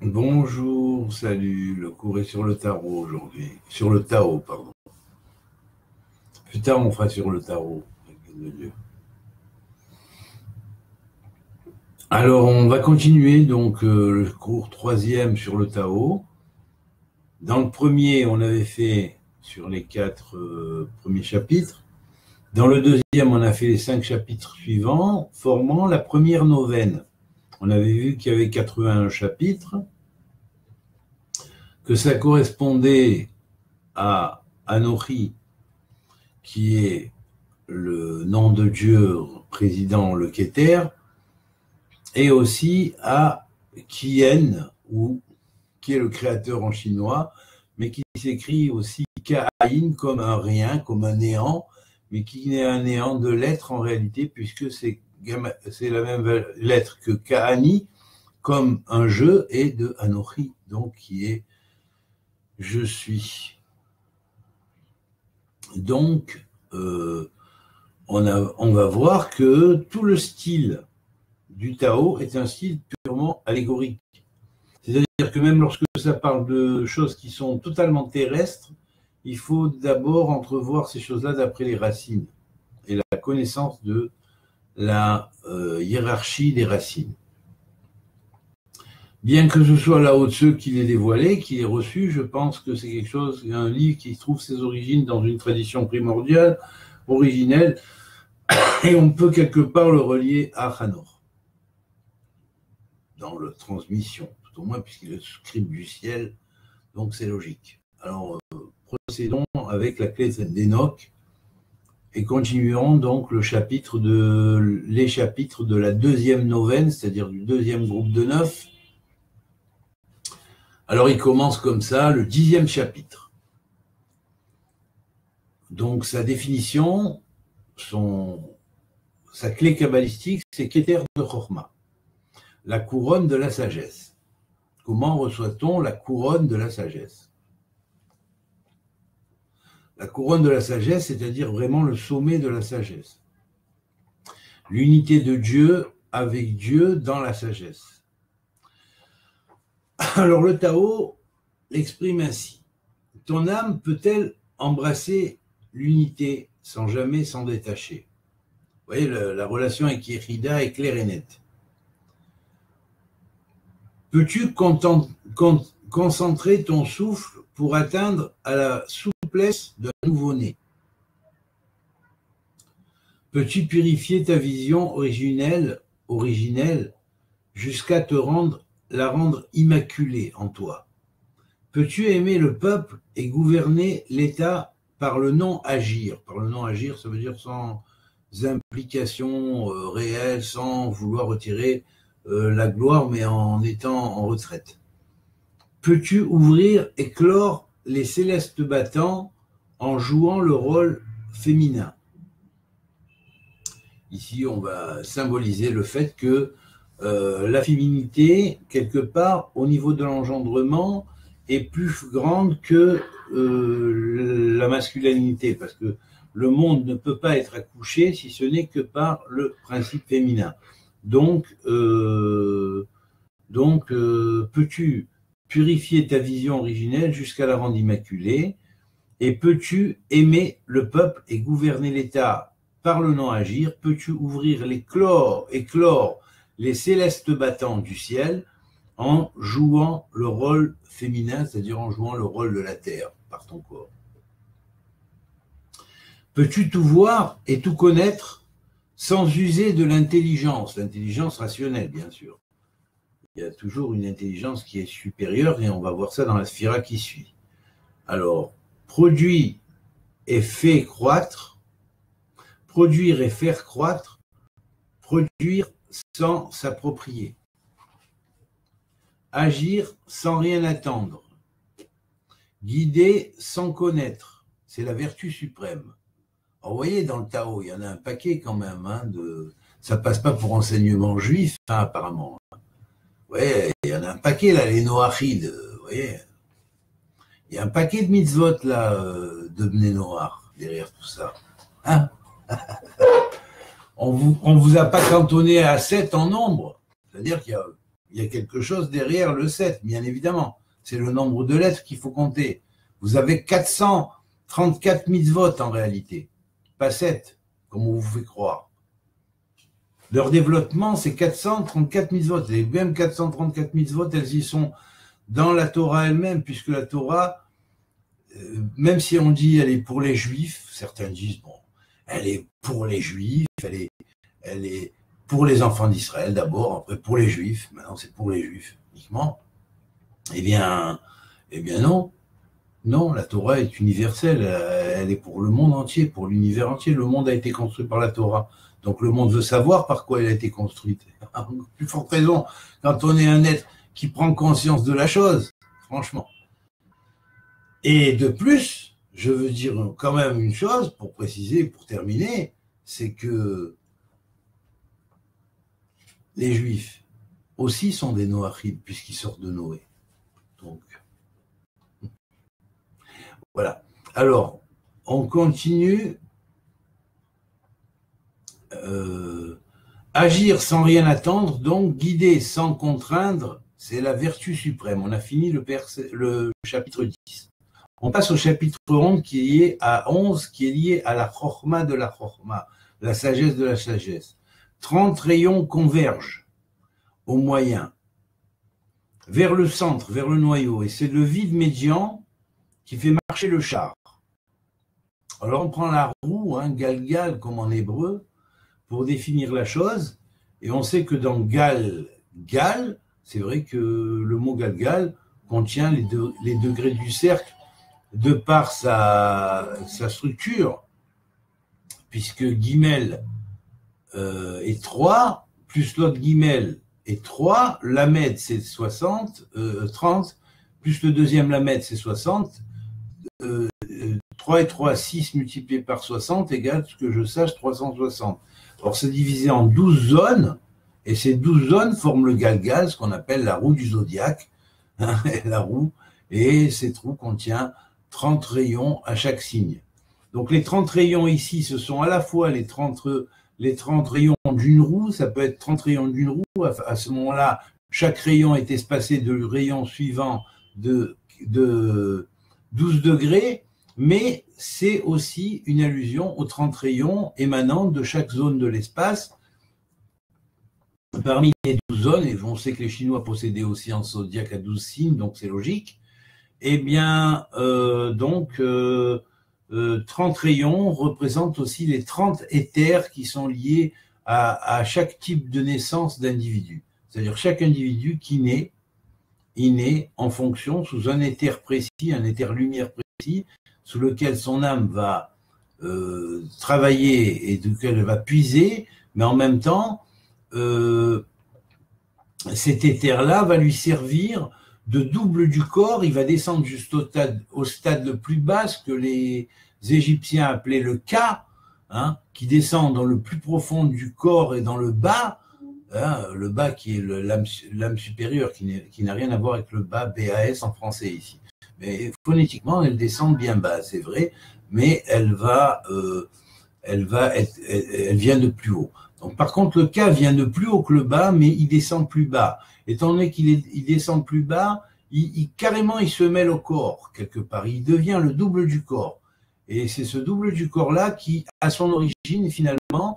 Bonjour, salut, le cours est sur le tarot aujourd'hui. Sur le Tao, pardon. Plus tard, on fera sur le tarot. De Dieu. Alors, on va continuer donc le cours 3e sur le Tao. Dans le premier, on avait fait sur les 4 premiers chapitres. Dans le deuxième, on a fait les 5 chapitres suivants, formant la première neuvaine. On avait vu qu'il y avait 81 chapitres, que ça correspondait à Anochi, qui est le nom de Dieu président le Keter, et aussi à Kien, ou qui est le créateur en chinois, mais qui s'écrit aussi Kain comme un rien, comme un néant, mais qui n'est un néant de lettres en réalité, puisque c'est la même lettre que Kaani, comme un jeu, et de Anochi, donc qui est je suis. Donc, on va voir que tout le style du Tao est un style purement allégorique. C'est-à-dire que même lorsque ça parle de choses qui sont totalement terrestres, il faut d'abord entrevoir ces choses-là d'après les racines et la connaissance de la hiérarchie des racines. Bien que ce soit Lao Tzu qui l'ait dévoilé, qui l'ait reçu, je pense que c'est quelque chose, un livre qui trouve ses origines dans une tradition primordiale, originelle, et on peut quelque part le relier à Hanor, dans la transmission, tout au moins puisqu'il est le scribe du ciel, donc c'est logique. Alors, procédons avec la clé d'Enoch et continuons donc les chapitres de la deuxième neuvaine, c'est-à-dire du deuxième groupe de 9. Alors, il commence comme ça, le 10e chapitre. Donc, sa définition, sa clé kabbalistique, c'est Keter de Chokhmah, la couronne de la sagesse. Comment reçoit-on la couronne de la sagesse? La couronne de la sagesse, c'est-à-dire vraiment le sommet de la sagesse. L'unité de Dieu avec Dieu dans la sagesse. Alors le Tao l'exprime ainsi. Ton âme peut-elle embrasser l'unité sans jamais s'en détacher? Vous voyez, la relation avec Yechida est claire et nette. Peux-tu concentrer ton souffle pour atteindre à la souplesse d'un nouveau-né? Peux-tu purifier ta vision originelle jusqu'à la rendre immaculée en toi? Peux-tu aimer le peuple et gouverner l'État par le non-agir? Par le non-agir, ça veut dire sans implication réelle, sans vouloir retirer la gloire, mais en étant en retraite. Peux-tu ouvrir et clore les célestes battants en jouant le rôle féminin? Ici, on va symboliser le fait que la féminité, quelque part, au niveau de l'engendrement, est plus grande que la masculinité, parce que le monde ne peut pas être accouché si ce n'est que par le principe féminin. Donc peux-tu purifier ta vision originelle jusqu'à la rendre immaculée, et peux-tu aimer le peuple et gouverner l'État par le non-agir? Peux-tu ouvrir et clore les célestes battants du ciel en jouant le rôle féminin, c'est-à-dire en jouant le rôle de la terre par ton corps? Peux-tu tout voir et tout connaître sans user de l'intelligence rationnelle, bien sûr. Il y a toujours une intelligence qui est supérieure, et on va voir ça dans la sphira qui suit. Alors, produire et faire croître, produire sans s'approprier, agir sans rien attendre, guider sans connaître, c'est la vertu suprême. Alors, vous voyez, dans le Tao, il y en a un paquet quand même, ça passe pas pour enseignement juif, apparemment. Ouais, il y en a un paquet, là, les Noachides, vous voyez. Il y a un paquet de mitzvot, là, de Bnei Noach, derrière tout ça. On vous a pas cantonné à 7 en nombre. C'est-à-dire qu'il Il y a quelque chose derrière le 7, bien évidemment. C'est le nombre de lettres qu'il faut compter. Vous avez 434 mitzvot en réalité, pas 7, comme on vous fait croire. Leur développement, c'est 434 mitzvot. Et même 434 mitzvot, elles y sont dans la Torah elle-même, puisque la Torah, même si on dit elle est pour les Juifs, certains disent, bon, elle est pour les Juifs, elle est pour les enfants d'Israël d'abord, après pour les Juifs, maintenant c'est pour les Juifs uniquement. Eh bien non. Non, la Torah est universelle, elle est pour le monde entier, pour l'univers entier. Le monde a été construit par la Torah. Donc le monde veut savoir par quoi elle a été construite. Plus forte raison, quand on est un être qui prend conscience de la chose, franchement. Et de plus, je veux dire quand même une chose, pour préciser, pour terminer, c'est que les Juifs aussi sont des Noachides, puisqu'ils sortent de Noé. Donc, voilà. Alors, on continue. Agir sans rien attendre, donc guider sans contraindre, c'est la vertu suprême. On a fini le chapitre 10. On passe au chapitre 11 qui est lié à la chorma de la chorma, la sagesse de la sagesse. 30 rayons convergent au moyen, vers le centre, vers le noyau, et c'est le vide médian qui fait marcher le char. Alors on prend la roue, galgal comme en hébreu, pour définir la chose, et on sait que dans gal, c'est vrai que le mot galgal contient les degrés du cercle de par sa structure, puisque guimel est 3, plus l'autre guimel est 3, lamed c'est 30, plus le deuxième lamed c'est 60, 3 et 3, 6 multiplié par 60 égale, ce que je sache, 360. Alors c'est divisé en 12 zones, et ces 12 zones forment le galgal, ce qu'on appelle la roue du zodiaque, la roue, et cette roue contient 30 rayons à chaque signe. Donc les 30 rayons ici, ce sont à la fois les 30 rayons d'une roue, ça peut être 30 rayons d'une roue, à ce moment-là, chaque rayon est espacé de rayon suivant de 12 degrés, mais c'est aussi une allusion aux 30 rayons émanant de chaque zone de l'espace. Parmi les 12 zones, et on sait que les Chinois possédaient aussi un zodiaque à 12 signes, donc c'est logique, eh bien, 30 rayons représentent aussi les 30 éthers qui sont liés à chaque type de naissance d'individu. C'est-à-dire chaque individu qui naît, il naît en fonction, sous un éther précis, un éther lumière précis, sous lequel son âme va travailler et duquel elle va puiser, mais en même temps, cet éther-là va lui servir de double du corps. Il va descendre juste au stade le plus bas, ce que les Égyptiens appelaient le Ka, qui descend dans le plus profond du corps et dans le bas, le bas qui est l'âme supérieure, qui n'a rien à voir avec le bas, BAS en français ici. Mais phonétiquement, elle descend bien bas, c'est vrai, mais elle vient de plus haut. Donc, par contre, le Ka vient de plus haut que le bas, mais il descend plus bas. Étant donné qu'il descend plus bas, carrément, il se mêle au corps, quelque part. Il devient le double du corps. Et c'est ce double du corps-là qui a son origine, finalement,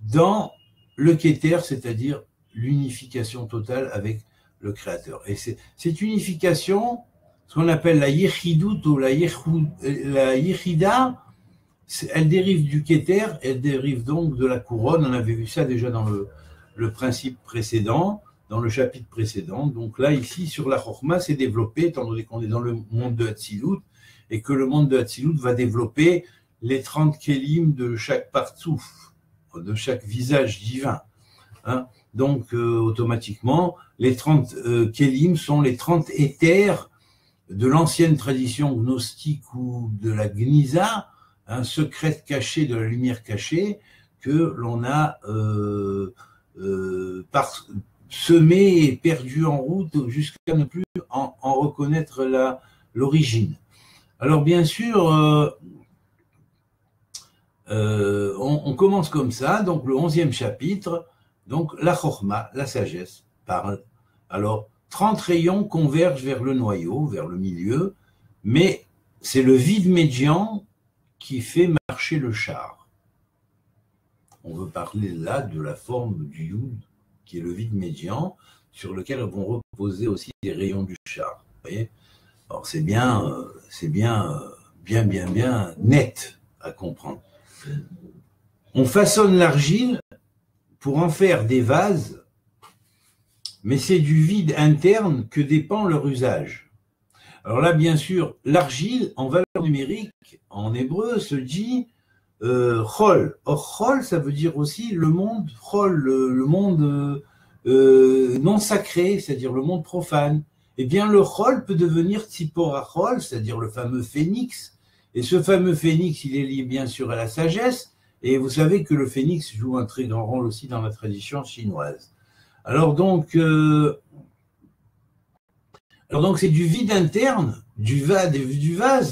dans le Keter, c'est-à-dire l'unification totale avec le Créateur. Et cette unification, ce qu'on appelle la Yechidout ou la Yechida, elle dérive du Keter, elle dérive donc de la couronne. On avait vu ça déjà dans le principe précédent, dans le chapitre précédent. Donc là, ici, sur la Chokhma, c'est développé, étant donné qu'on est dans le monde de Hatzilut, et que le monde de Hatzilut va développer les 30 kélim de chaque partsouf, de chaque visage divin. Donc, automatiquement, les 30 kélim sont les 30 éthers de l'ancienne tradition gnostique ou de la Gniza, un secret caché de la lumière cachée que l'on a semé et perdu en route jusqu'à ne plus en reconnaître l'origine. Alors bien sûr, on commence comme ça, donc le 11e chapitre, donc la Chokhma, la sagesse, parle Alors, 30 rayons convergent vers le noyau, vers le milieu, mais c'est le vide médian qui fait marcher le char. On veut parler là de la forme du Yud, qui est le vide médian, sur lequel vont reposer aussi les rayons du char. Vous voyez? Alors c'est bien net à comprendre. On façonne l'argile pour en faire des vases, mais c'est du vide interne que dépend leur usage. Alors là, bien sûr, l'argile, en valeur numérique, en hébreu, se dit chol. Or, chol, ça veut dire aussi le monde chol, le monde non sacré, c'est-à-dire le monde profane. Eh bien, le chol peut devenir tzipora chol, c'est-à-dire le fameux phénix. Et ce fameux phénix, il est lié bien sûr à la sagesse. Et vous savez que le phénix joue un très grand rôle aussi dans la tradition chinoise. Alors donc c'est du vide interne, du vase,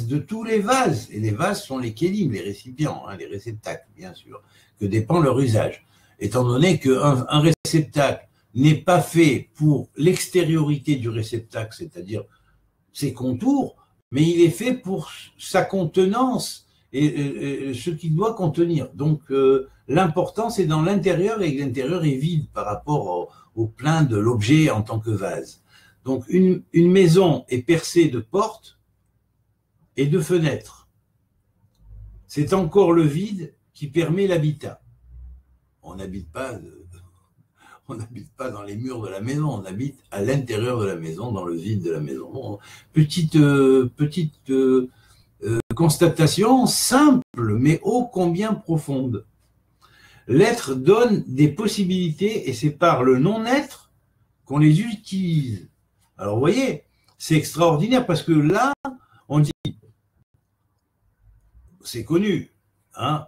de tous les vases. Et les vases sont les kélim, les récipients, les réceptacles, bien sûr, que dépend leur usage. Étant donné qu'un réceptacle n'est pas fait pour l'extériorité du réceptacle, c'est-à-dire ses contours, mais il est fait pour sa contenance et ce qu'il doit contenir. Donc l'important, c'est dans l'intérieur, et l'intérieur est vide par rapport au plein de l'objet en tant que vase. Donc une maison est percée de portes et de fenêtres. C'est encore le vide qui permet l'habitat. On n'habite pas dans les murs de la maison, on habite à l'intérieur de la maison, dans le vide de la maison. Bon, petite constatation simple, mais ô combien profonde. L'être donne des possibilités et c'est par le non-être qu'on les utilise. Alors, vous voyez, c'est extraordinaire parce que là, on dit, c'est connu, hein,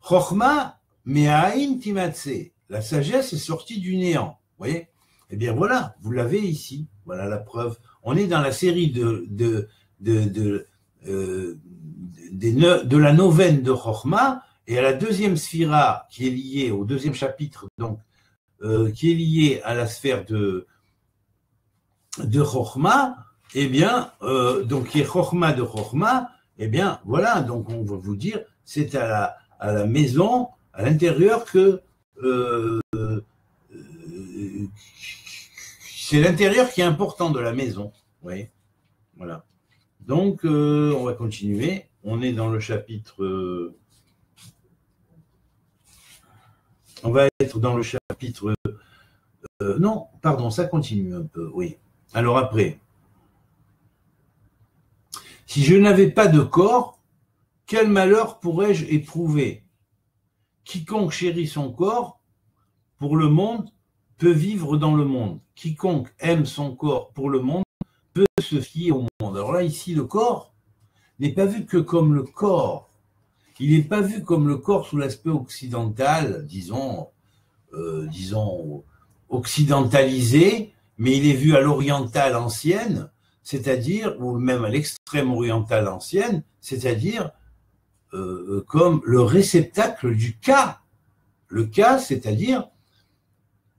Chochma me'ain timatse. La sagesse est sortie du néant. Vous voyez? Eh bien, voilà, vous l'avez ici. Voilà la preuve. On est dans la série de la neuvaine de Chochma, et à la deuxième sphira qui est liée au deuxième chapitre, donc, qui est liée à la sphère de Chochma, eh bien, donc qui est Chochma de Chochma, eh bien, voilà, donc on va vous dire, c'est à la maison, à l'intérieur que c'est l'intérieur qui est important de la maison. Vous voyez, voilà. Donc, on va continuer. On est dans le chapitre. On va être dans le chapitre. Non, pardon, ça continue un peu. Oui. Alors après, si je n'avais pas de corps, quel malheur pourrais-je éprouver? Quiconque chérit son corps pour le monde peut vivre dans le monde. Quiconque aime son corps pour le monde peut se fier au monde. Alors là, ici, le corps n'est pas vu que comme le corps. Il n'est pas vu comme le corps sous l'aspect occidental, disons occidentalisé, mais il est vu à l'orientale ancienne, c'est-à-dire, ou même à l'extrême orientale ancienne, c'est-à-dire comme le réceptacle du cas. Le cas, c'est-à-dire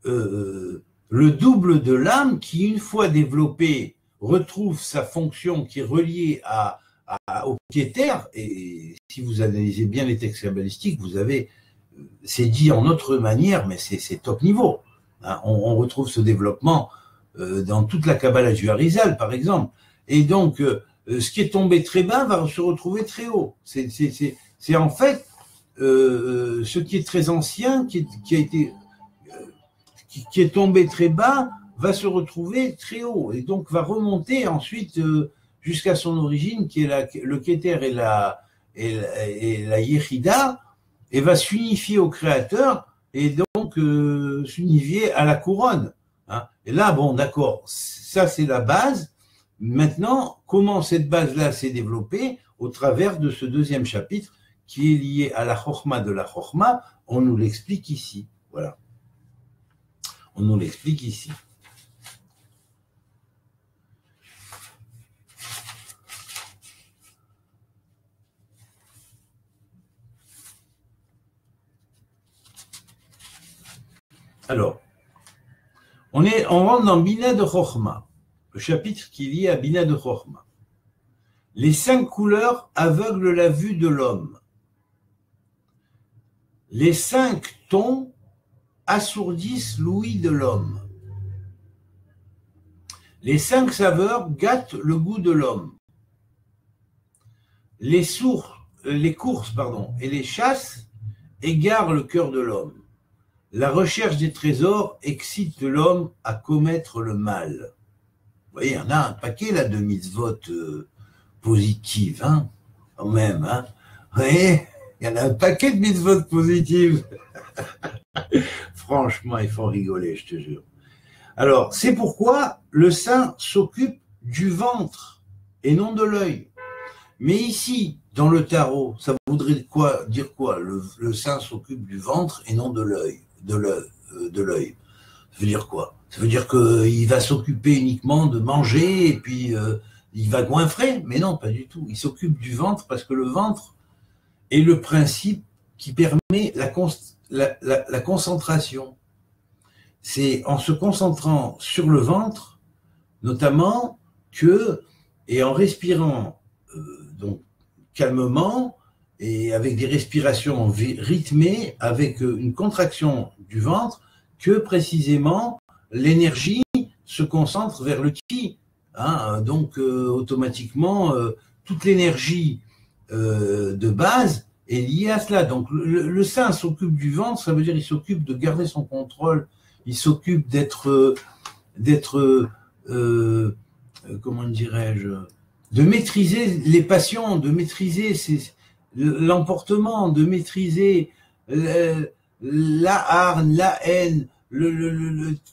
le double de l'âme qui, une fois développé, retrouve sa fonction qui est reliée au piéter. Et si vous analysez bien les textes kabbalistiques, vous avez, c'est dit en autre manière, mais c'est top niveau. Hein, on retrouve ce développement dans toute la Kabbalah du Harizal, par exemple. Et donc, ce qui est tombé très bas va se retrouver très haut. C'est en fait ce qui est très ancien, qui est tombé très bas, va se retrouver très haut. Et donc, va remonter ensuite jusqu'à son origine, qui est le Keter et la Yechida, et va s'unifier au Créateur, et donc s'unifier à la couronne. Hein. Et là, bon, d'accord, ça c'est la base. Maintenant, comment cette base-là s'est développée au travers de ce deuxième chapitre qui est lié à la Chochma de la Chochma, on nous l'explique ici. Voilà. On nous l'explique ici. Alors, On rentre dans Bina de Chochma, le chapitre qui est lié à Bina de Chochma. Les 5 couleurs aveuglent la vue de l'homme. Les 5 tons assourdissent l'ouïe de l'homme. Les 5 saveurs gâtent le goût de l'homme. Les courses et les chasses égarent le cœur de l'homme. La recherche des trésors excite l'homme à commettre le mal. Vous voyez, il y en a un paquet là de mitzvot positives, hein, quand même. Hein. Vous voyez, il y en a un paquet de mitzvot positives. Franchement, il faut rigoler, je te jure. Alors, c'est pourquoi le saint s'occupe du ventre et non de l'œil. Mais ici, dans le tarot, ça voudrait dire quoi? Le saint s'occupe du ventre et non de l'œil. Ça veut dire quoi? Ça veut dire qu'il va s'occuper uniquement de manger et puis il va goinfrer? Mais non, pas du tout. Il s'occupe du ventre parce que le ventre est le principe qui permet la concentration. C'est en se concentrant sur le ventre, notamment, et en respirant donc calmement et avec des respirations rythmées, avec une contraction du ventre, que précisément l'énergie se concentre vers le ki. Hein, donc automatiquement, toute l'énergie de base est liée à cela. Donc le saint s'occupe du ventre, ça veut dire qu'il s'occupe de garder son contrôle, il s'occupe d'être comment dirais-je, de maîtriser les passions, de maîtriser l'emportement, de maîtriser la hargne, la haine,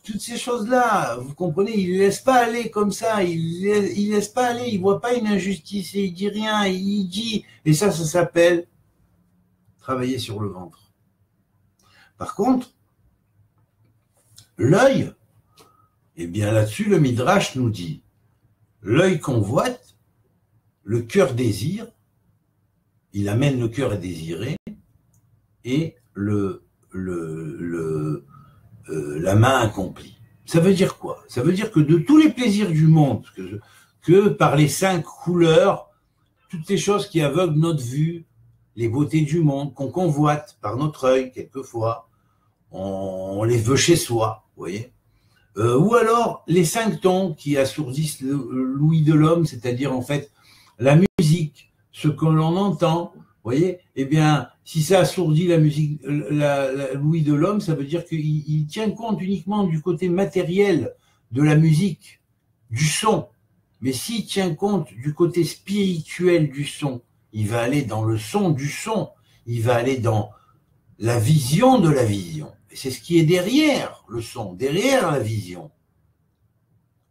toutes ces choses-là. Vous comprenez, il ne laisse pas aller comme ça, il laisse pas aller, il voit pas une injustice et il dit rien, il dit, et ça s'appelle travailler sur le ventre. Par contre, l'œil, eh bien là-dessus, le Midrash nous dit, l'œil convoite, le cœur désire, il amène le cœur à désirer, et la main accomplie. Ça veut dire quoi? Ça veut dire que de tous les plaisirs du monde, que par les 5 couleurs, toutes ces choses qui aveuglent notre vue, les beautés du monde, qu'on convoite par notre œil, quelquefois, on les veut chez soi, vous voyez. Ou alors les 5 tons qui assourdissent l'ouïe de l'homme, c'est-à-dire en fait la musique, ce que l'on entend, vous voyez, eh bien, si ça assourdit la musique, l'ouïe de l'homme, ça veut dire qu'il tient compte uniquement du côté matériel de la musique, du son. Mais s'il tient compte du côté spirituel du son, il va aller dans le son du son, il va aller dans la vision de la vision. Et c'est ce qui est derrière le son, derrière la vision,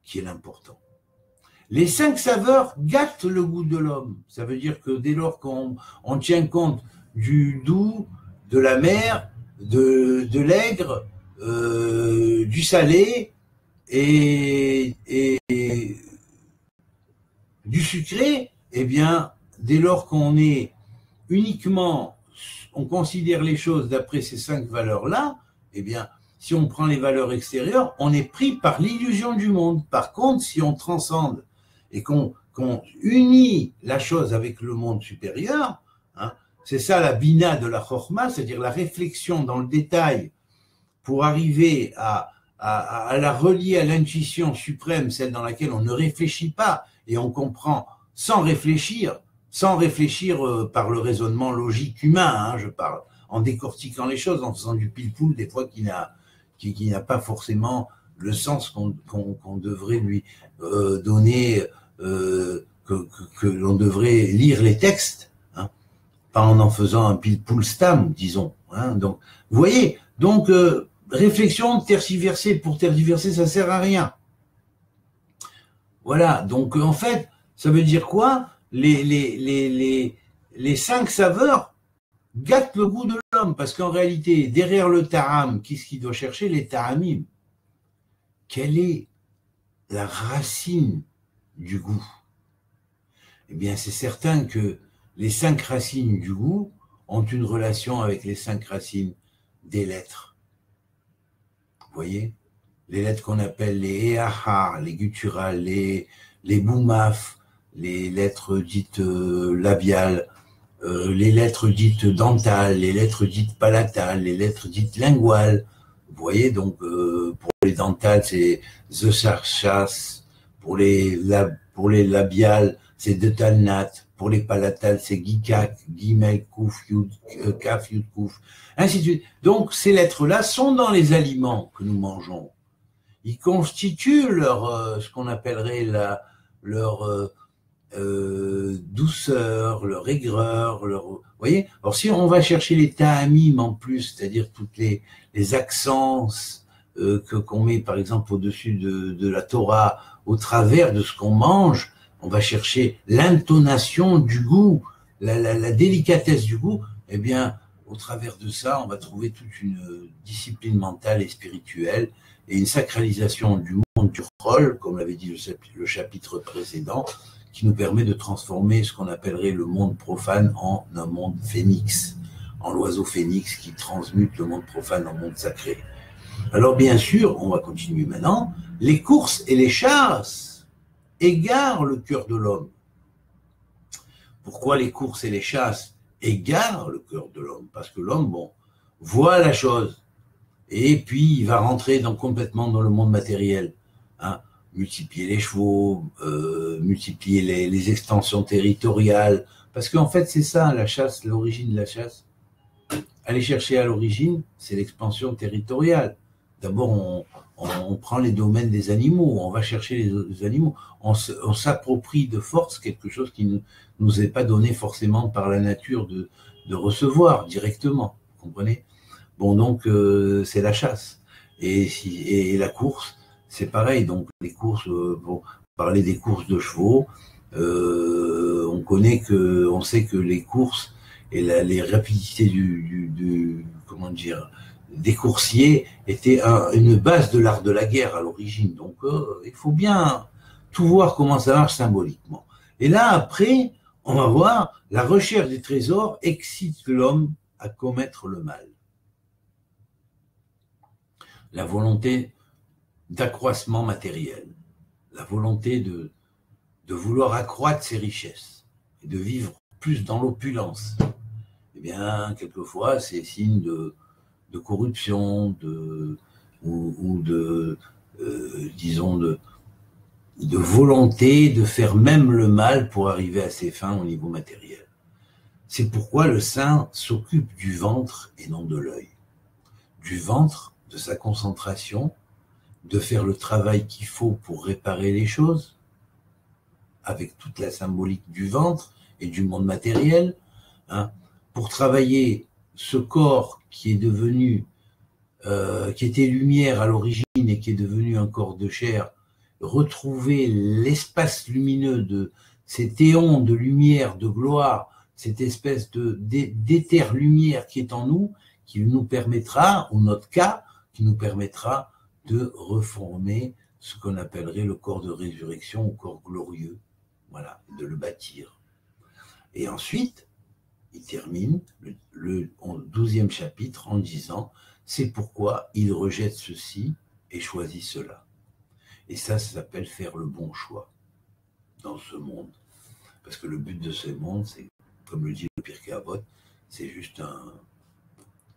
qui est l'important. Les 5 saveurs gâtent le goût de l'homme. Ça veut dire que dès lors qu'on tient compte du doux, de l'amer, de l'aigre, du salé et du sucré, eh bien, dès lors qu'on est uniquement, on considère les choses d'après ces 5 valeurs-là, eh bien, si on prend les valeurs extérieures, on est pris par l'illusion du monde. Par contre, si on transcende et qu'on unit la chose avec le monde supérieur, hein, c'est ça la bina de la chokhma, c'est-à-dire la réflexion dans le détail pour arriver à la relier à l'intuition suprême, celle dans laquelle on ne réfléchit pas et on comprend sans réfléchir par le raisonnement logique humain, hein, je parle, en décortiquant les choses, en faisant du pile-poule, des fois qui n'a pas forcément le sens qu'on devrait lui donner, que l'on devrait lire les textes, hein, pas en faisant un pile-poule stam, disons. Hein, donc, vous voyez, donc réflexion tergiversée pour tergiverser, ça sert à rien. Voilà, donc en fait, ça veut dire quoi? Les 5 saveurs gâtent le goût de l'homme, parce qu'en réalité, derrière le taram, qu'est-ce qu'il doit chercher? Les taramim. Quelle est la racine du goût? Eh bien, c'est certain que les 5 racines du goût ont une relation avec les 5 racines des lettres. Vous voyez? les lettres qu'on appelle les EAH, les gutturales, les boumaf, les lettres dites labiales, les lettres dites dentales, les lettres dites palatales, les lettres dites linguales. Vous voyez, donc pour les dentales, c'est the sarchas, pour les labiales, c'est de talnat, pour les palatales, c'est gikak, gimel, kouf, yud, kaf, yud, kouf, ainsi de suite. Donc ces lettres-là sont dans les aliments que nous mangeons. Ils constituent leur, ce qu'on appellerait leur douceur, leur aigreur, vous voyez. Alors si on va chercher les ta'amim en plus, c'est-à-dire toutes les accents qu'on met par exemple au-dessus de la Torah, au travers de ce qu'on mange, on va chercher l'intonation du goût, la délicatesse du goût, eh bien, au travers de ça, on va trouver toute une discipline mentale et spirituelle et une sacralisation du monde du rôle, comme l'avait dit le chapitre précédent, qui nous permet de transformer ce qu'on appellerait le monde profane en un monde phénix, en l'oiseau phénix qui transmute le monde profane en monde sacré. Alors bien sûr, on va continuer maintenant, les courses et les chasses égarent le cœur de l'homme. Pourquoi les courses et les chasses égarent le cœur de l'homme? Parce que l'homme, bon, voit la chose, et puis il va rentrer complètement dans le monde matériel, hein. Multiplier les chevaux, multiplier les extensions territoriales, parce qu'en fait c'est ça la chasse, l'origine de la chasse. Aller chercher à l'origine, c'est l'expansion territoriale. D'abord on prend les domaines des animaux, on va chercher les animaux, on s'approprie de force quelque chose qui ne nous est pas donné forcément par la nature de recevoir directement, vous comprenez? Bon, donc c'est la chasse et la course. C'est pareil, donc les courses, pour parler des courses de chevaux, on sait que les courses et les rapidités comment dire, des coursiers étaient une base de l'art de la guerre à l'origine. Donc il faut bien tout voir comment ça marche symboliquement. Et là après, on va voir, la recherche des trésors excite l'homme à commettre le mal. La volonté d'accroissement matériel, la volonté de vouloir accroître ses richesses et de vivre plus dans l'opulence, eh bien, quelquefois, c'est signe de corruption, disons, de volonté de faire même le mal pour arriver à ses fins au niveau matériel. C'est pourquoi le saint s'occupe du ventre et non de l'œil. Du ventre, de sa concentration, de faire le travail qu'il faut pour réparer les choses, avec toute la symbolique du ventre et du monde matériel, hein, pour travailler ce corps qui est devenu, qui était lumière à l'origine et qui est devenu un corps de chair, retrouver l'espace lumineux de cet éon de lumière, de gloire, cette espèce d'éther-lumière qui est en nous, qui nous permettra, ou notre cas, qui nous permettra de reformer ce qu'on appellerait le corps de résurrection ou corps glorieux, voilà, de le bâtir. Et ensuite, il termine le 12e chapitre en disant « C'est pourquoi il rejette ceci et choisit cela ». Et ça s'appelle faire le bon choix dans ce monde. Parce que le but de ce monde, c'est, comme le dit le Pirkei Avot, c'est juste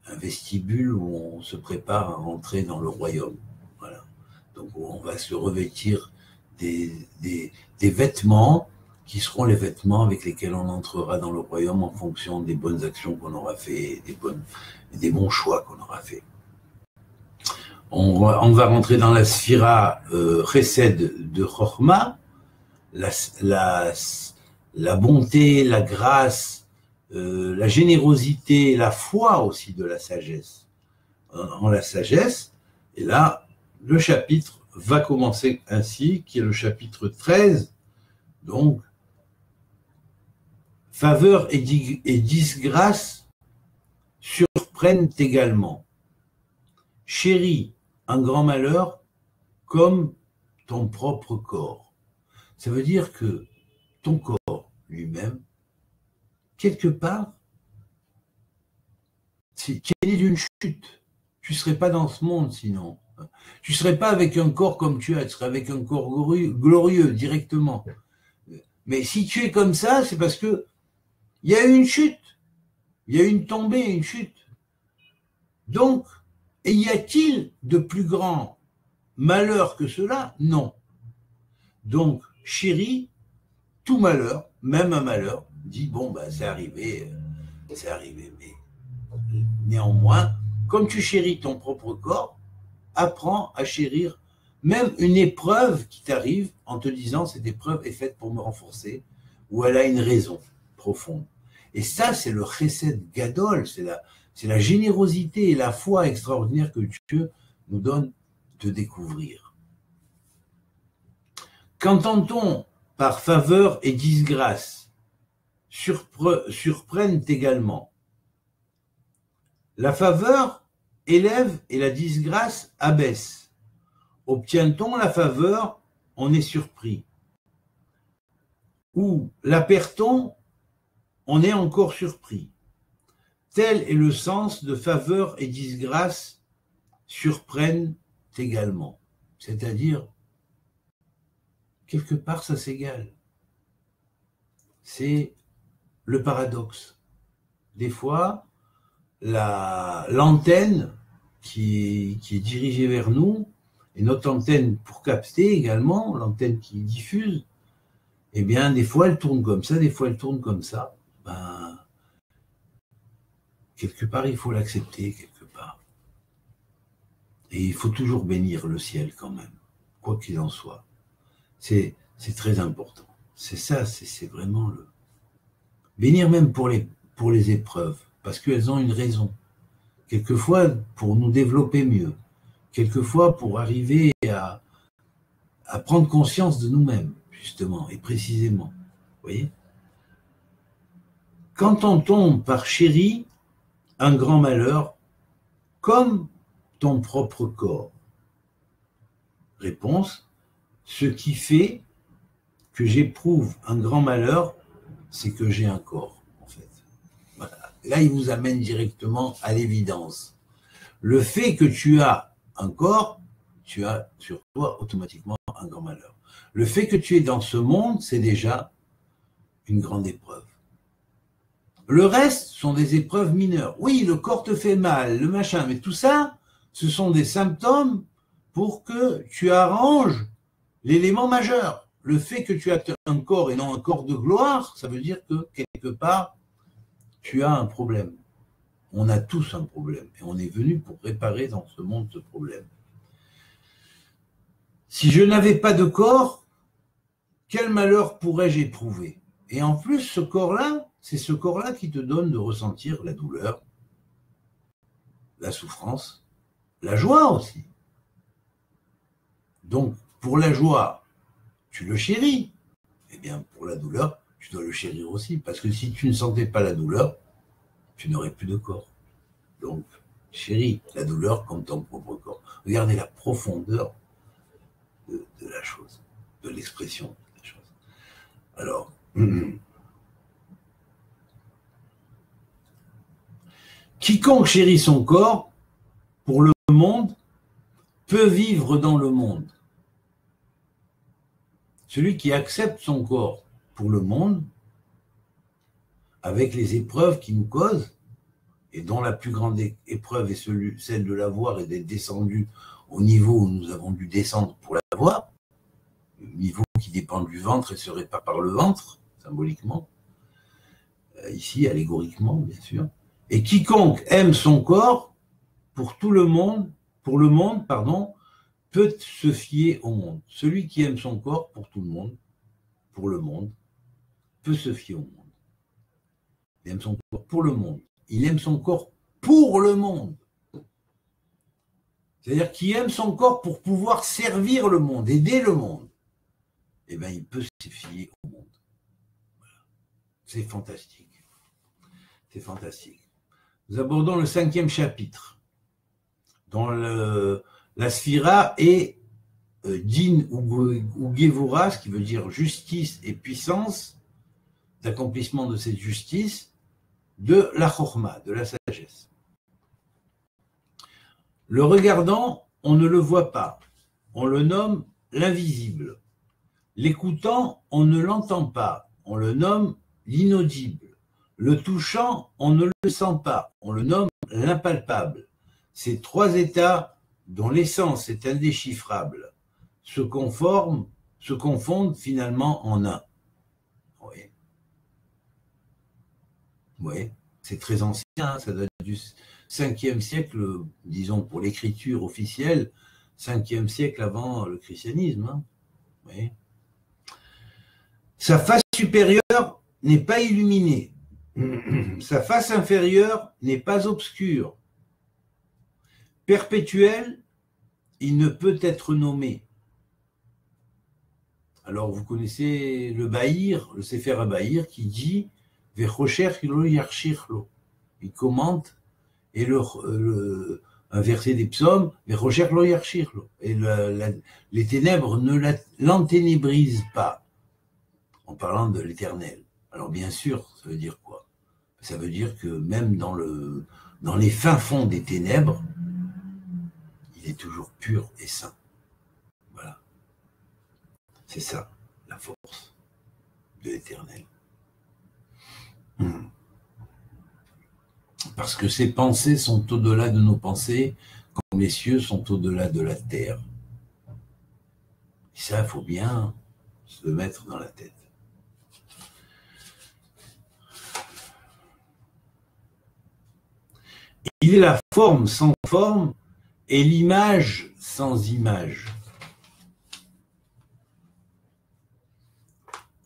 un vestibule où on se prépare à rentrer dans le royaume. Voilà. Donc on va se revêtir des vêtements qui seront les vêtements avec lesquels on entrera dans le royaume en fonction des bonnes actions qu'on aura fait, des bons choix qu'on aura fait. On va rentrer dans la sphira chesed de Chochma, la bonté, la grâce, la générosité, la foi aussi de la sagesse. En la sagesse, et là, le chapitre va commencer ainsi, qui est le chapitre 13, donc, faveur et disgrâce surprennent également. Chéris un grand malheur comme ton propre corps. Ça veut dire que ton corps lui-même, quelque part, tu es né d'une chute. Tu ne serais pas dans ce monde sinon. Tu ne serais pas avec un corps comme tu as, tu serais avec un corps glorieux directement. Mais si tu es comme ça, c'est parce que il y a eu une chute, il y a eu une tombée, une chute. Donc, et y a-t-il de plus grand malheur que cela? Non. Donc, chérie, tout malheur, même un malheur, dit bon, ben, c'est arrivé, mais néanmoins, comme tu chéris ton propre corps, apprends à chérir même une épreuve qui t'arrive en te disant cette épreuve est faite pour me renforcer ou elle a une raison profonde. Et ça, c'est le chesed gadol, c'est la générosité et la foi extraordinaire que Dieu nous donne de découvrir. Qu'entend-on par faveur et disgrâce surprennent également. La faveur élève et la disgrâce abaisse. Obtient-on la faveur, on est surpris. Ou la perd-on, on est encore surpris. Tel est le sens de faveur et disgrâce surprennent également. C'est-à-dire, quelque part, ça s'égale. C'est le paradoxe. Des fois, l'antenne qui est dirigée vers nous, et notre antenne pour capter également, l'antenne qui diffuse, eh bien, des fois, elle tourne comme ça, des fois, elle tourne comme ça. Ben, quelque part, il faut l'accepter, quelque part. Et il faut toujours bénir le ciel quand même, quoi qu'il en soit. C'est très important. C'est ça, c'est vraiment le... Bénir même pour les épreuves, parce qu'elles ont une raison. Quelquefois, pour nous développer mieux. Quelquefois, pour arriver à prendre conscience de nous-mêmes, justement, et précisément. Vous voyez ? Qu'entend-on par chéri un grand malheur comme ton propre corps? Réponse, ce qui fait que j'éprouve un grand malheur, c'est que j'ai un corps, en fait. Voilà. Là, il vous amène directement à l'évidence. Le fait que tu as un corps, tu as sur toi automatiquement un grand malheur. Le fait que tu es dans ce monde, c'est déjà une grande épreuve. Le reste sont des épreuves mineures. Oui, le corps te fait mal, le machin, mais tout ça, ce sont des symptômes pour que tu arranges l'élément majeur. Le fait que tu as un corps et non un corps de gloire, ça veut dire que quelque part, tu as un problème. On a tous un problème et on est venu pour réparer dans ce monde ce problème. Si je n'avais pas de corps, quel malheur pourrais-je éprouver? Et en plus, ce corps-là, c'est ce corps-là qui te donne de ressentir la douleur, la souffrance, la joie aussi. Donc, pour la joie, tu le chéris. Eh bien, pour la douleur, tu dois le chérir aussi. Parce que si tu ne sentais pas la douleur, tu n'aurais plus de corps. Donc, chéris la douleur comme ton propre corps. Regardez la profondeur de la chose, de l'expression de la chose. Alors, quiconque chérit son corps pour le monde peut vivre dans le monde. Celui qui accepte son corps pour le monde, avec les épreuves qu'il nous cause, et dont la plus grande épreuve est celle de l'avoir et d'être descendu au niveau où nous avons dû descendre pour l'avoir, le niveau qui dépend du ventre et se répare par le ventre, symboliquement, ici allégoriquement bien sûr, et quiconque aime son corps pour le monde, peut se fier au monde. Celui qui aime son corps pour tout le monde, pour le monde, peut se fier au monde. Il aime son corps pour le monde. Il aime son corps pour le monde. C'est-à-dire qu'il aime son corps pour pouvoir servir le monde, aider le monde. Eh bien, il peut se fier au monde. Voilà. C'est fantastique. C'est fantastique. Nous abordons le 5e chapitre, dont la sphira est din ou gevura, ce qui veut dire justice et puissance, d'accomplissement de cette justice, de la chorma, de la sagesse. Le regardant, on ne le voit pas. On le nomme l'invisible. L'écoutant, on ne l'entend pas. On le nomme l'inaudible. Le touchant, on ne le sent pas. On le nomme l'impalpable. Ces trois états dont l'essence est indéchiffrable se confondent finalement en un. Oui. Oui, c'est très ancien, hein, ça date du 5e siècle, disons pour l'écriture officielle, 5e siècle avant le christianisme. Hein. Oui. Sa face supérieure n'est pas illuminée. Sa face inférieure n'est pas obscure. Perpétuel, il ne peut être nommé. Alors vous connaissez le Bahir, le Sefer HaBahir, qui dit « Vechocher lo yarshirlo ». Il commente, et un verset des psaumes « Vechocher lo yarshirlo ». Et les ténèbres ne l'enténébrisent pas, en parlant de l'éternel. Alors bien sûr, ça veut dire quoi? Ça veut dire que même dans les fins fonds des ténèbres, il est toujours pur et saint. Voilà. C'est ça, la force de l'éternel. Parce que ses pensées sont au-delà de nos pensées, comme les cieux sont au-delà de la terre. Et ça, il faut bien se le mettre dans la tête. Il est la forme sans forme et l'image sans image.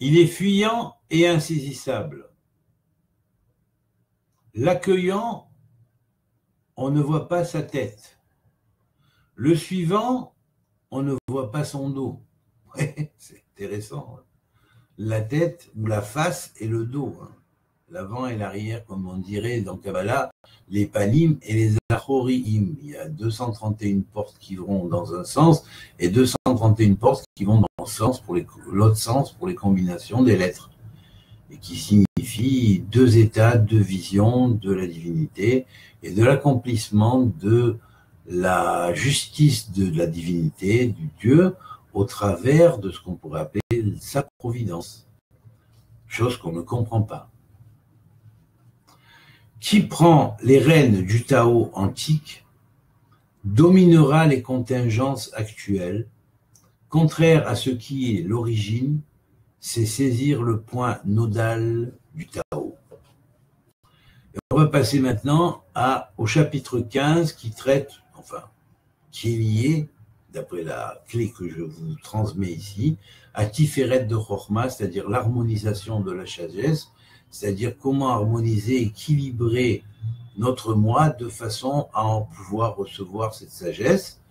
Il est fuyant et insaisissable. L'accueillant, on ne voit pas sa tête. Le suivant, on ne voit pas son dos. Ouais, c'est intéressant. La tête ou la face et le dos. L'avant et l'arrière, comme on dirait dans Kabbalah, les panim et les achoriim. Il y a 231 portes qui vont dans un sens et 231 portes qui vont dans l'autre sens pour les combinations des lettres. Et qui signifie deux états de vision de la divinité et de l'accomplissement de la justice de la divinité, du Dieu, au travers de ce qu'on pourrait appeler sa providence. Chose qu'on ne comprend pas. Qui prend les rênes du Tao antique dominera les contingences actuelles, contraire à ce qui est l'origine, c'est saisir le point nodal du Tao. Et on va passer maintenant au chapitre 15 qui traite, qui est lié, d'après la clé que je vous transmets ici, à Tiferet de Chochma, c'est-à-dire l'harmonisation de la sagesse, c'est-à-dire comment harmoniser, équilibrer notre moi de façon à en pouvoir recevoir cette sagesse.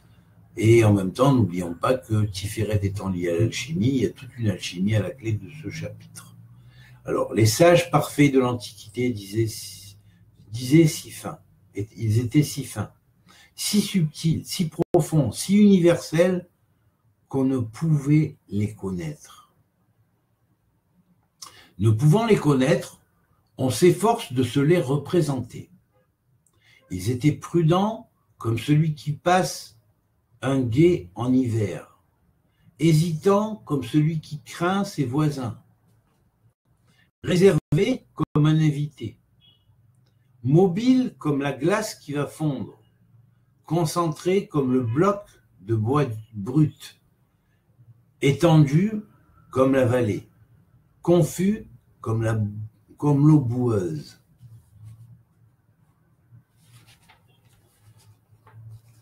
Et en même temps, n'oublions pas que Tiferet étant lié à l'alchimie, il y a toute une alchimie à la clé de ce chapitre. Alors, les sages parfaits de l'Antiquité disaient si fins, ils étaient si fins, si subtils, si profonds, si universels, qu'on ne pouvait les connaître. Ne pouvant les connaître, on s'efforce de se les représenter. Ils étaient prudents comme celui qui passe un gué en hiver, hésitants comme celui qui craint ses voisins, réservés comme un invité, mobiles comme la glace qui va fondre, concentrés comme le bloc de bois brut, étendus comme la vallée, confus comme l'eau boueuse.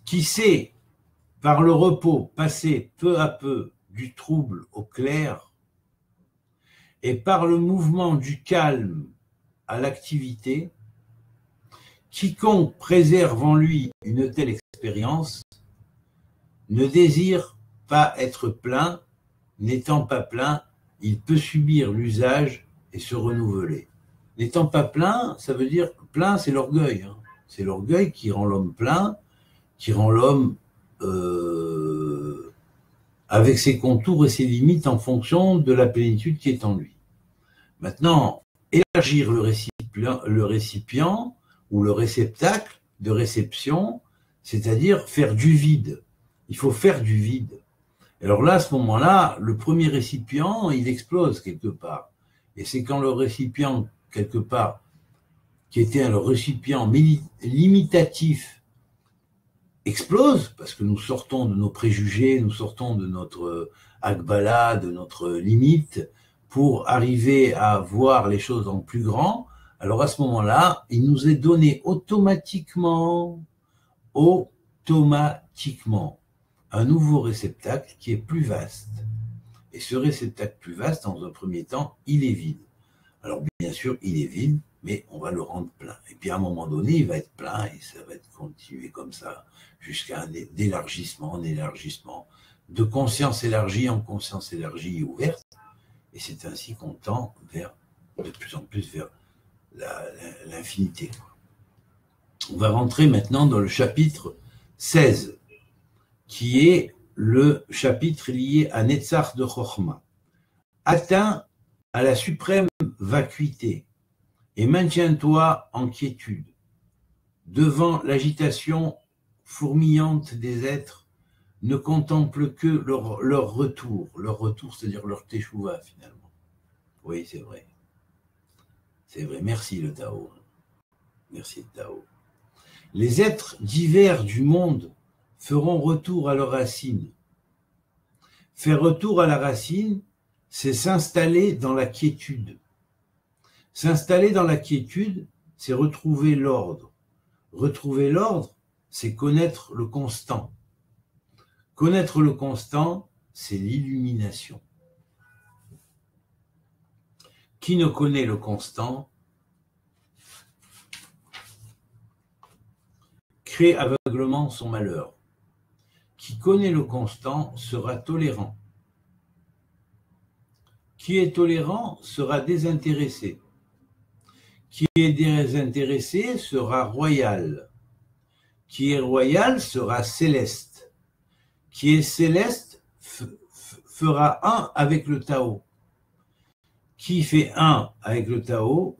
Qui sait, par le repos, passer peu à peu du trouble au clair, et par le mouvement du calme à l'activité, quiconque préserve en lui une telle expérience ne désire pas être plein, n'étant pas plein, il peut subir l'usage et se renouveler. N'étant pas plein, ça veut dire, plein c'est l'orgueil. Hein. C'est l'orgueil qui rend l'homme plein, qui rend l'homme avec ses contours et ses limites en fonction de la plénitude qui est en lui. Maintenant, élargir le récipient ou le réceptacle de réception, c'est-à-dire faire du vide. Il faut faire du vide. Alors là, à ce moment-là, le premier récipient, il explose quelque part. Et c'est quand le récipient, quelque part, qui était le récipient limitatif, explose, parce que nous sortons de nos préjugés, nous sortons de notre akbala, de notre limite, pour arriver à voir les choses en plus grand. Alors à ce moment-là, il nous est donné automatiquement un nouveau réceptacle qui est plus vaste. Et ce réceptacle plus vaste, dans un premier temps, il est vide. Alors bien sûr, il est vide, mais on va le rendre plein. Et puis à un moment donné, il va être plein et ça va être continué comme ça, jusqu'à un élargissement en élargissement, de conscience élargie en conscience élargie et ouverte. Et c'est ainsi qu'on tend de plus en plus vers l'infinité. On va rentrer maintenant dans le chapitre 16, qui est le chapitre lié à Netzach de Chochma. Atteins à la suprême vacuité et maintiens-toi en quiétude devant l'agitation fourmillante des êtres. Ne contemple que leur retour, c'est-à-dire leur teshuva finalement. Oui, c'est vrai. C'est vrai. Merci le Tao. Merci le Tao. Les êtres divers du monde feront retour à leur racine. Faire retour à la racine, c'est s'installer dans la quiétude. S'installer dans la quiétude, c'est retrouver l'ordre. Retrouver l'ordre, c'est connaître le constant. Connaître le constant, c'est l'illumination. Qui ne connaît le constant crée aveuglement son malheur. Qui connaît le constant sera tolérant. Qui est tolérant sera désintéressé. Qui est désintéressé sera royal. Qui est royal sera céleste. Qui est céleste fera un avec le Tao. Qui fait un avec le Tao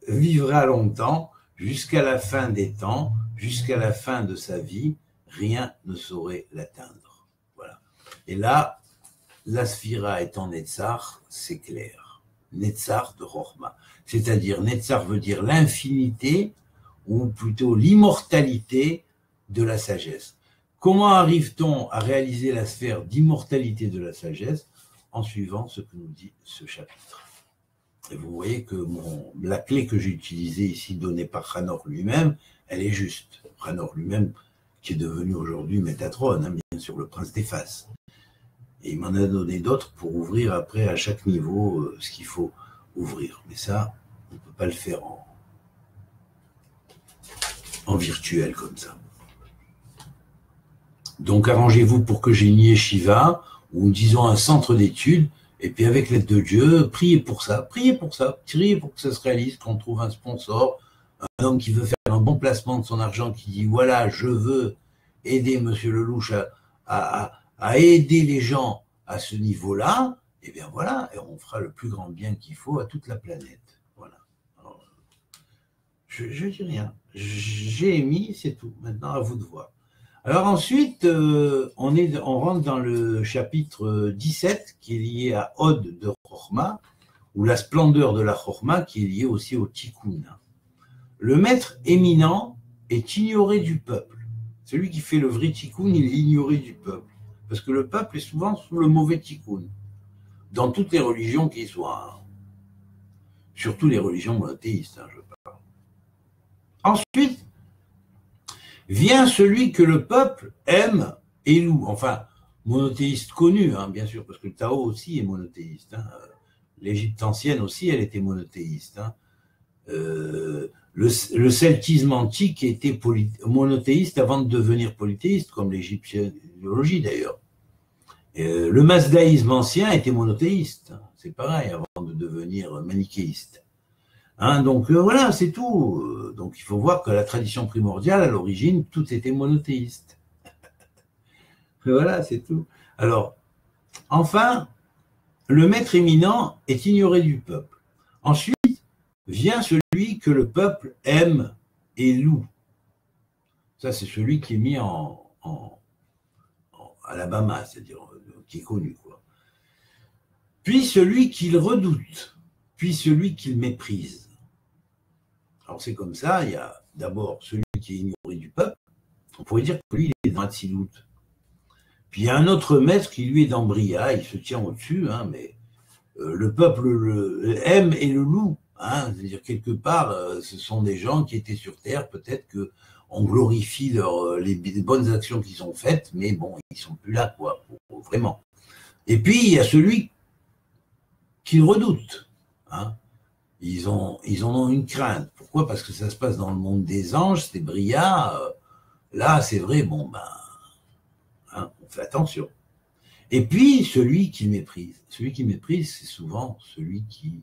vivra longtemps, jusqu'à la fin des temps, jusqu'à la fin de sa vie, rien ne saurait l'atteindre. Voilà. Et là, la Sphira étant Netzach, c'est clair. Netzach de Chochma. C'est-à-dire, Netzach veut dire l'infinité, ou plutôt l'immortalité de la sagesse. Comment arrive-t-on à réaliser la sphère d'immortalité de la sagesse? En suivant ce que nous dit ce chapitre. Et vous voyez que la clé que j'ai utilisée ici, donnée par Hanor lui-même, elle est juste. Hanor lui-même, qui est devenu aujourd'hui Métatron, bien sûr, le prince des faces. Et il m'en a donné d'autres pour ouvrir après à chaque niveau ce qu'il faut ouvrir. Mais ça, on ne peut pas le faire en virtuel comme ça. Donc arrangez-vous pour que j'ai une yeshiva, ou disons un centre d'études, et puis avec l'aide de Dieu, priez pour ça, priez pour que ça se réalise, qu'on trouve un sponsor, un homme qui veut faire un bon placement de son argent, qui dit voilà, je veux aider Monsieur Lelouch à aider les gens à ce niveau-là, et bien voilà, et on fera le plus grand bien qu'il faut à toute la planète. Voilà. Alors, je dis rien, j'ai émis, c'est tout. Maintenant à vous de voir. Alors ensuite, on rentre dans le chapitre 17 qui est lié à Od de Chochma, ou la splendeur de la Chochma qui est liée aussi au Tikkun. Le maître éminent est ignoré du peuple. Celui qui fait le vrai Tikkun, il est ignoré du peuple. Parce que le peuple est souvent sous le mauvais Tikkun. Dans toutes les religions qui soient. Surtout les religions monothéistes, je parle. Ensuite, vient celui que le peuple aime et loue. Enfin, monothéiste connu, bien sûr, parce que le Tao aussi est monothéiste. L'Égypte ancienne aussi, elle était monothéiste. Le celtisme antique était monothéiste avant de devenir polythéiste, comme l'égyptiologie d'ailleurs. Le mazdaïsme ancien était monothéiste. C'est pareil, avant de devenir manichéiste. Donc voilà, c'est tout. Donc il faut voir que la tradition primordiale, à l'origine, tout était monothéiste. Voilà, c'est tout. Alors, enfin, le maître éminent est ignoré du peuple. Ensuite, vient celui que le peuple aime et loue. Ça, c'est celui qui est mis en Alabama, c'est-à-dire qui est connu, quoi. Puis celui qu'il redoute, puis celui qu'il méprise. Alors c'est comme ça, il y a d'abord celui qui est ignoré du peuple, on pourrait dire que lui, il est dans Hatzilut. Puis il y a un autre maître qui lui est dans Bria, il se tient au-dessus, hein, mais le peuple aime et le loue. Hein, c'est-à-dire quelque part, ce sont des gens qui étaient sur Terre, peut-être qu'on glorifie les bonnes actions qu'ils ont faites, mais bon, ils sont plus là, quoi, vraiment. Et puis, il y a celui qu'ils redoutent. Hein. Ils en ont une crainte. Pourquoi? Parce que ça se passe dans le monde des anges, c'est Bria. Là, c'est vrai, bon, ben, hein, on fait attention. Et puis, celui qui méprise. Celui qui méprise, c'est souvent celui qui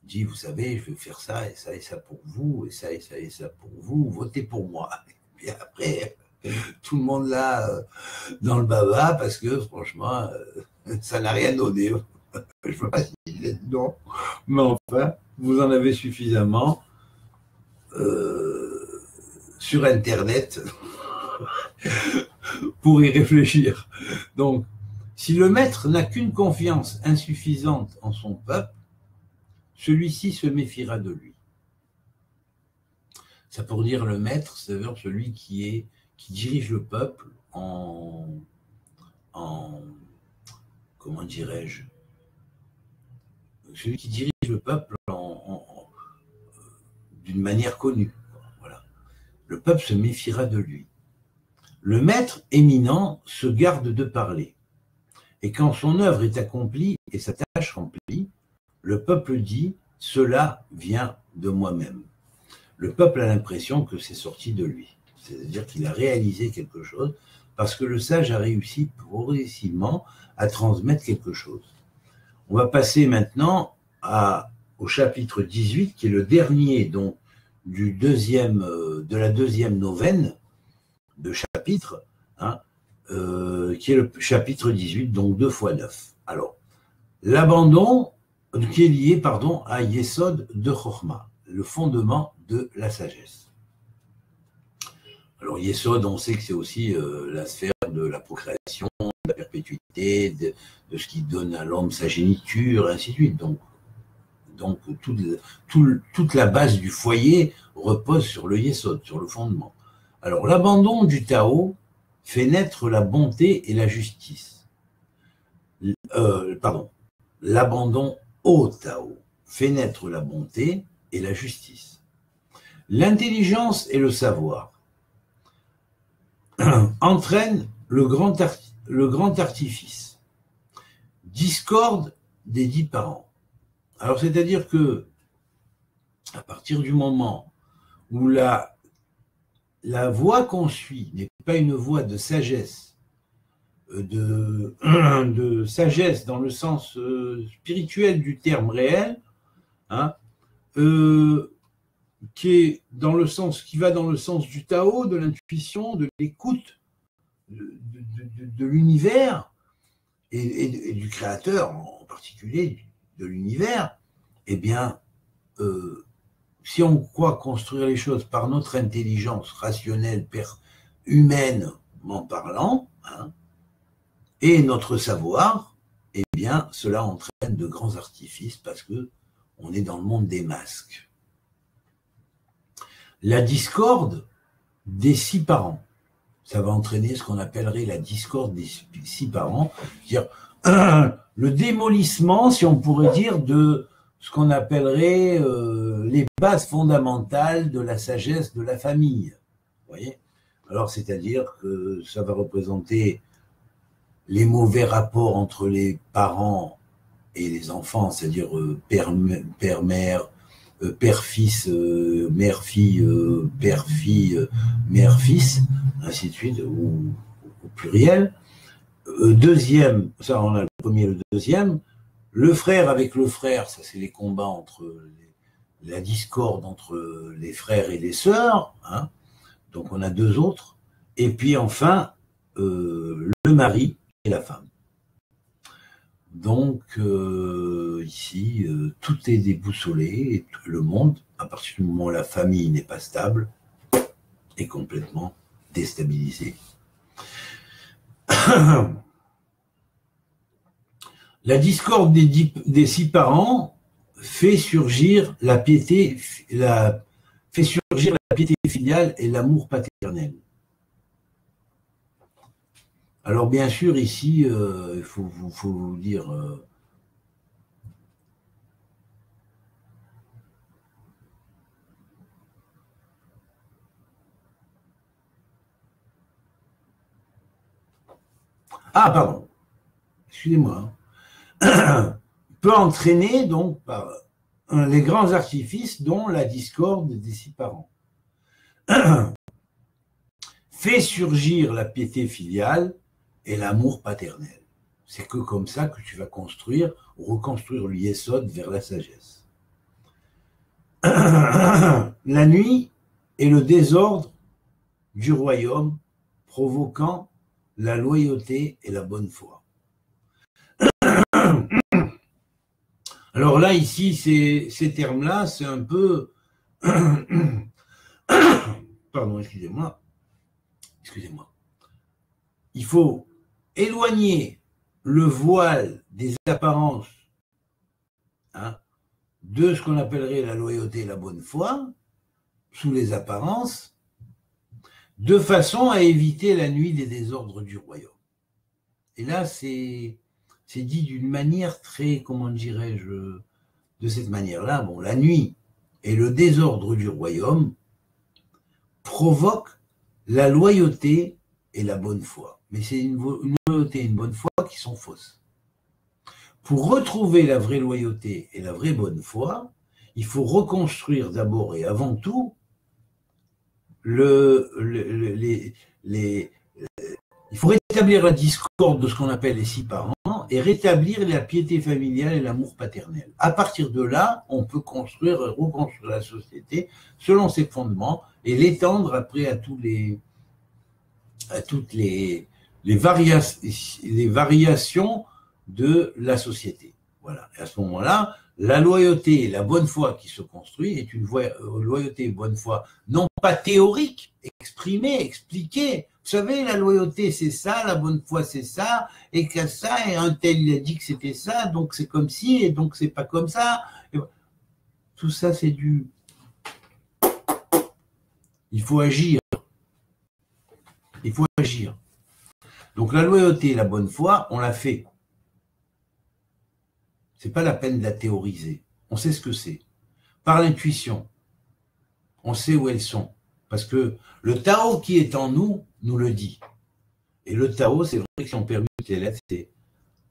dit, vous savez, je vais faire ça et ça pour vous, et ça et ça pour vous, votez pour moi. Et puis après, tout le monde là dans le baba, parce que franchement, ça n'a rien donné. Je ne sais pas si vous êtes dedans, mais enfin, vous en avez suffisamment sur Internet pour y réfléchir. Donc, si le maître n'a qu'une confiance insuffisante en son peuple, celui-ci se méfiera de lui. Ça pour dire le maître, c'est-à-dire celui qui dirige le peuple en comment dirais-je, celui qui dirige le peuple d'une manière connue. Voilà. Le peuple se méfiera de lui. Le maître éminent se garde de parler. Et quand son œuvre est accomplie et sa tâche remplie, le peuple dit « Cela vient de moi-même ». Le peuple a l'impression que c'est sorti de lui. C'est-à-dire qu'il a réalisé quelque chose parce que le sage a réussi progressivement à transmettre quelque chose. On va passer maintenant au chapitre 18, qui est le dernier donc, de la deuxième neuvaine de chapitre, hein, qui est le chapitre 18, donc 2 fois 9. Alors, l'abandon qui est lié à Yesod de Chochma, le fondement de la sagesse. Alors Yesod, on sait que c'est aussi la sphère de la procréation, de la perpétuité, de ce qui donne à l'homme sa géniture, et ainsi de suite. Donc toute la base du foyer repose sur le Yesod, sur le fondement. Alors l'abandon du Tao fait naître la bonté et la justice. L'abandon au Tao fait naître la bonté et la justice. L'intelligence et le savoir entraînent le grand artifice. Discorde des 10 parents. Alors, c'est-à-dire que, à partir du moment où la voie qu'on suit n'est pas une voie de sagesse, de sagesse dans le sens spirituel du terme réel, hein, qui va dans le sens du Tao, de l'intuition, de l'écoute, de l'univers et du créateur en particulier de l'univers, eh bien, si on croit construire les choses par notre intelligence rationnelle, humainement parlant, hein, et notre savoir, eh bien, cela entraîne de grands artifices parce que on est dans le monde des masques. La discorde des 6 parents, ça va entraîner ce qu'on appellerait la discorde des 6 parents, c'est-à-dire le démolissement, si on pourrait dire, de ce qu'on appellerait les bases fondamentales de la sagesse de la famille. Vous voyez? Alors, c'est-à-dire que ça va représenter les mauvais rapports entre les parents et les enfants, c'est-à-dire père-mère, père-fils, mère-fille, père-fille, mère-fils, ainsi de suite, ou au pluriel. Deuxième, ça on a le premier et le deuxième, le frère avec le frère, ça c'est les combats la discorde entre les frères et les sœurs, hein, donc on a 2 autres, et puis enfin le mari et la femme. Donc ici, tout est déboussolé, et le monde, à partir du moment où la famille n'est pas stable, est complètement déstabilisé. La discorde des 6 parents fait surgir la piété, fait surgir la piété filiale et l'amour paternel. Alors bien sûr, ici, il faut vous dire... Ah, pardon, excusez-moi. Peut entraîner donc par les grands artifices dont la discorde des 6 parents. Fait surgir la piété filiale et l'amour paternel. C'est que comme ça que tu vas construire ou reconstruire l'Yesod vers la sagesse. La nuit est le désordre du royaume provoquant la loyauté et la bonne foi. Alors là, ici, ces termes-là, c'est un peu... Pardon, excusez-moi. Il faut éloigner le voile des apparences de ce qu'on appellerait la loyauté et la bonne foi, sous les apparences, de façon à éviter la nuit des désordres du royaume. Et là, c'est dit d'une manière très, comment dirais-je, de cette manière-là. Bon, la nuit et le désordre du royaume provoquent la loyauté et la bonne foi. Mais c'est une loyauté et une bonne foi qui sont fausses. Pour retrouver la vraie loyauté et la vraie bonne foi, il faut reconstruire d'abord et avant tout il faut rétablir la discorde de ce qu'on appelle les 6 parents et rétablir la piété familiale et l'amour paternel. À partir de là, on peut reconstruire la société selon ses fondements et l'étendre après à toutes les variations de la société. Voilà. Et à ce moment-là, la loyauté et la bonne foi qui se construit est une loyauté et bonne foi non pas théorique, exprimée, expliquée. Vous savez, la loyauté c'est ça, la bonne foi c'est ça, et qu'à ça, et un tel il a dit que c'était ça, donc c'est comme ci, et donc c'est pas comme ça. Et tout ça c'est du... Il faut agir. Il faut agir. Donc la loyauté et la bonne foi, on l'a fait. C'est pas la peine de la théoriser. On sait ce que c'est. Par l'intuition, on sait où elles sont. Parce que le Tao qui est en nous, nous le dit. Et le Tao, c'est vrai que si on permute les lettres, c'est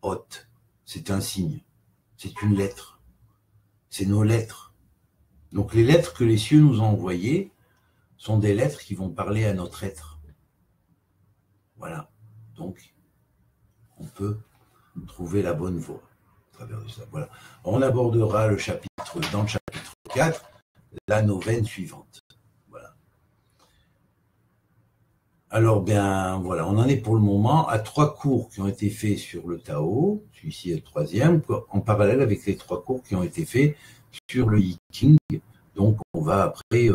hôte. C'est un signe. C'est une lettre. C'est nos lettres. Donc les lettres que les cieux nous ont envoyées sont des lettres qui vont parler à notre être. Voilà. Donc, on peut trouver la bonne voie à travers de ça. Voilà. On abordera le chapitre, dans le chapitre 4, la neuvaine suivante. Voilà. Alors, bien, voilà, on en est pour le moment à 3 cours qui ont été faits sur le Tao, celui-ci est le 3e, en parallèle avec les 3 cours qui ont été faits sur le I Ching. Donc, on va après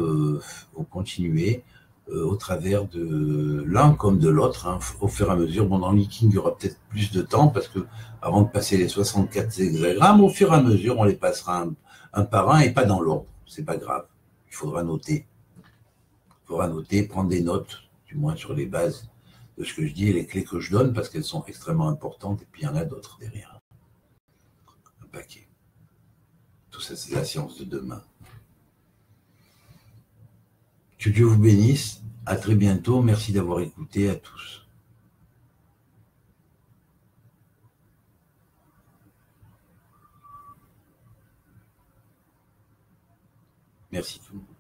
continuer au travers de l'un comme de l'autre, au fur et à mesure. Bon, dans le I Ching, il y aura peut-être plus de temps, parce que avant de passer les 64 hexagrammes, au fur et à mesure, on les passera un par un et pas dans l'ordre. C'est pas grave. Il faudra noter. Prendre des notes, du moins sur les bases de ce que je dis et les clés que je donne, parce qu'elles sont extrêmement importantes, et puis il y en a d'autres derrière. Un paquet. Tout ça, c'est la science de demain. Que Dieu vous bénisse. À très bientôt. Merci d'avoir écouté à tous. Merci tout le monde.